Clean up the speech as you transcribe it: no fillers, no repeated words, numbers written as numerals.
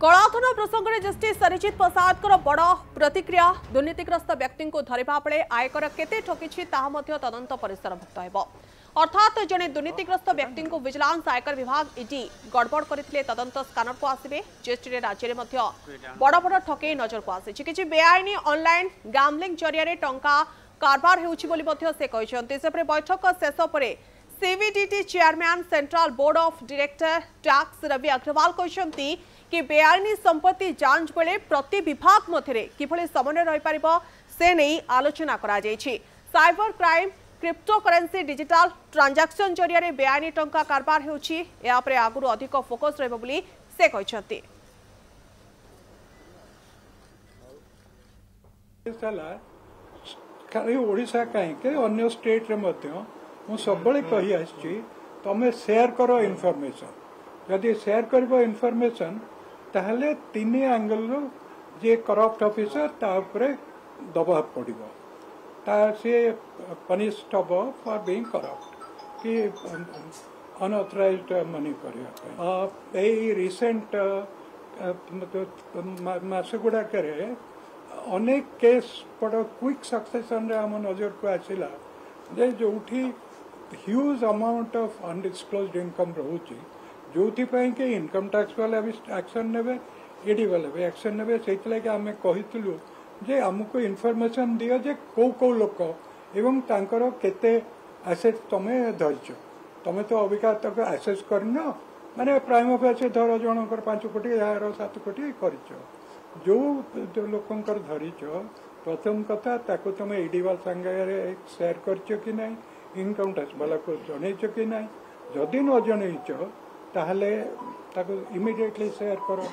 कलाधन प्रसंग में जस्टिस सरिजित प्रसाद बड़ प्रतिक्रिया दुर्नीतिग्रस्त व्यक्ति को धरवा बेले आयकर केते ठकी तदंत परिसरभुक्त हो अर्थात जड़े दुर्नीतिग्रस्त व्यक्ति को विजिलेंस आयकर विभाग ईडी गड़बड़ करते तदंत स्कानर को आसवे जीएसटी राज्य में बड़ बड़ ठकई नजर को आसी कि बेआईन ऑनलाइन गैम्बलिंग जरिया टंका कारबार होपरे बैठक शेष पर CBDT chairman central board of director tax Ravi Agrawal कहते कि बेआईन संपत्ति जांच बेले प्रति विभाग मध्य किभली समन्वय रही पारिबो से नहीं आलोचना करा जायछि। Cyber crime crypto currency digital transaction जरिया बेआईन टंका कारबार होछि या परे आगुरु अधिक फोकस रहबो बोली से कहछथि। ओडिशा कहीं अन्य स्टेट रे मध्य मु सबले कही आछि तमे शेयर करो इनफॉरमेशन जदि शेयर करबो इनफॉरमेशन ताहले तीन एंगल रो जे करप्ट ऑफिसर ता ऊपर दबाव पड़िबो ता से पनिश्ड हबो फॉर बीइंग करप्ट कि अनऑथराइज्ड मनी करिया ए रिसेंट मासगुड़ा करे अनेक केस बड़ क्विक सक्सेशन रे हम नजर को आसिला जे जोठी huge amount of undisclosed income रोची जोथि पई के इनकम टैक्स वाले अभी एक्शन नेबे ईडी वाले भी एक्शन नेबे सेति लागि हमें कहितलु जे हमको इन्फॉर्मेशन दियो जे को लोक एवं तांकर केते एसेट तमे धरछ तमे तो अबिका तक एसेस करनो माने प्राइम ऑफिस धर जनकर 5 कोटी यार 7 कोटी करछ जो लोकंकर धरिछ प्रथम कथा ताको तमे ईडी वाला संगे शेयर करछ कि नहीं इनकम टैक्स वाला को जनईछ कि नहीं जदि न जनईछ ताहले ताको इमिडिएटली शेयर करो।